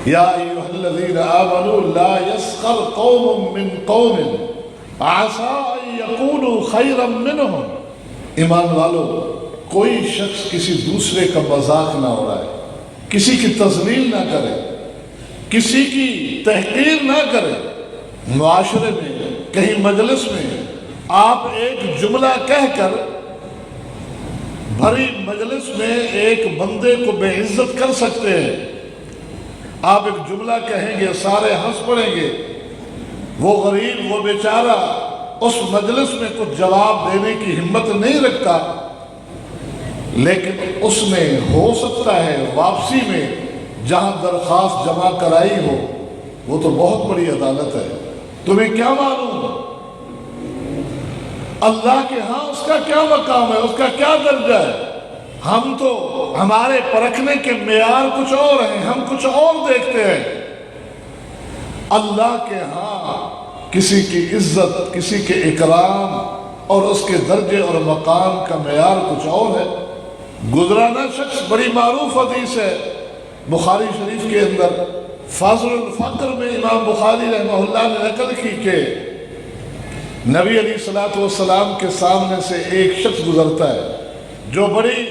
یا ایھا الذین آمنوا لا یسخر قوم من قوم عسى ان یکونوا خیرا منہم. ایمان والو، کوئی شخص کسی دوسرے کا مذاق نہ اڑائے، کسی کی تذلیل نہ کرے، کسی کی تحقیر نہ کرے. معاشرے میں، کہیں مجلس میں آپ ایک جملہ کہہ کر بھری مجلس میں ایک بندے کو بے عزت کر سکتے ہیں. آپ ایک جملہ کہیں گے، سارے ہنس پڑیں گے، وہ غریب، وہ بیچارہ اس مجلس میں کچھ جواب دینے کی ہمت نہیں رکھتا، لیکن اس نے ہو سکتا ہے واپسی میں جہاں درخواست جمع کرائی ہو، وہ تو بہت بڑی عدالت ہے. تمہیں کیا معلوم اللہ کے ہاں اس کا کیا مقام ہے، اس کا کیا درجہ ہے؟ ہم تو ہمارے پرکھنے کے معیار کچھ اور ہیں، ہم کچھ اور دیکھتے ہیں. اللہ کے ہاں کسی کی عزت، کسی کے اکرام اور اس کے درجے اور مقام کا معیار کچھ اور ہے. گزرانا شخص، بڑی معروف حدیث ہے بخاری شریف کے اندر، فاضل الفقر میں امام بخاری رحمہ اللہ نے نقل کی کہ نبی علیہ الصلوۃ والسلام کے سامنے سے ایک شخص گزرتا ہے جو بڑی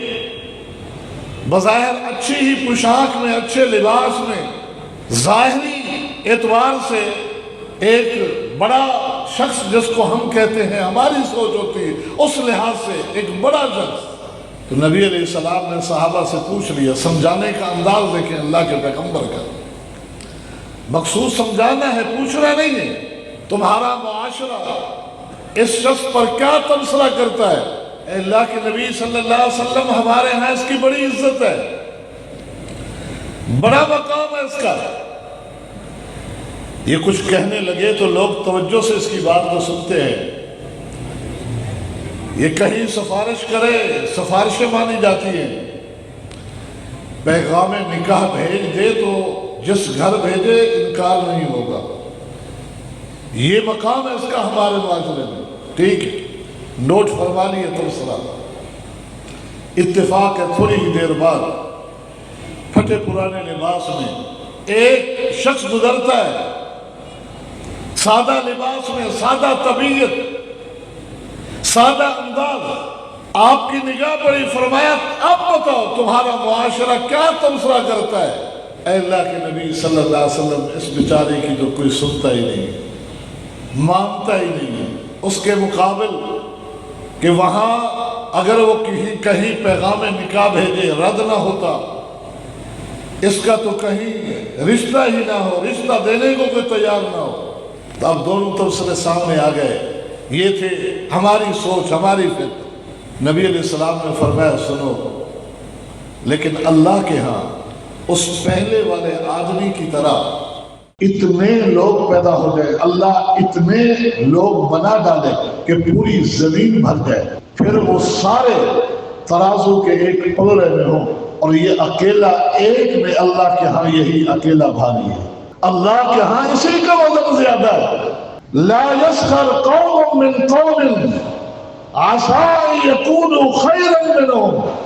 بظاہر اچھی ہی پوشاک میں، اچھے لباس میں، ظاہری اعتبار سے ایک بڑا شخص جس کو ہم کہتے ہیں، ہماری سوچ ہوتی ہے اس لحاظ سے ایک بڑا شخص. تو نبی علیہ السلام نے صحابہ سے پوچھ لیا، سمجھانے کا انداز دیکھیں اللہ کے پیغمبر کا، مقصود سمجھانا ہے، پوچھنا نہیں ہے. تمہارا معاشرہ اس شخص پر کیا تبصرہ کرتا ہے؟ اے اللہ کے نبی صلی اللہ علیہ وسلم، ہمارے ہاں اس کی بڑی عزت ہے، بڑا مقام ہے اس کا. یہ کچھ کہنے لگے تو لوگ توجہ سے اس کی بات کو سنتے ہیں. یہ کہیں سفارش کرے، سفارشیں مانی جاتی ہیں. پیغام نکاح بھیج دے تو جس گھر بھیجے انکار نہیں ہوگا. یہ مقام ہے اس کا ہمارے معاشرے میں. ٹھیک ہے، نوٹ فرما لیے تبصرہ. اتفاق ہے تھوڑی ہی دیر بعد پھٹے پرانے لباس میں ایک شخص گزرتا ہے، سادہ لباس میں، سادہ طبیعت، سادہ انداز. آپ کی نگاہ پڑی، فرمایا اب بتاؤ تمہارا معاشرہ کیا تبصرہ کرتا ہے؟ اے اللہ کے نبی صلی اللہ علیہ وسلم، اس بیچارے کی تو کوئی سنتا ہی نہیں، مانتا ہی نہیں. اس کے مقابل کہ وہاں اگر وہ کہیں پیغام نکاح بھیجے رد نہ ہوتا، اس کا تو کہیں رشتہ ہی نہ ہو، رشتہ دینے کو کوئی تیار نہ ہو. تو اب دونوں تبصرے سامنے آ گئے. یہ تھے ہماری سوچ، ہماری فکر. نبی علیہ السلام نے فرمایا سنو، لیکن اللہ کے ہاں اس پہلے والے آدمی کی طرح اتنے لوگ پیدا ہو جائے، اللہ اتنے لوگ بنا ڈالے کہ پوری زمین بھر جائے، پھر وہ سارے ترازو کے ایک پلڑے میں ہوں، اور یہ اکیلا ایک میں اللہ کے ہاں یہی اکیلا بھاری ہے. اللہ کے ہاں اسی کا وزن زیادہ ہے. لا يسخر قوم من قوم عسى ان يكونوا خيرا منهم.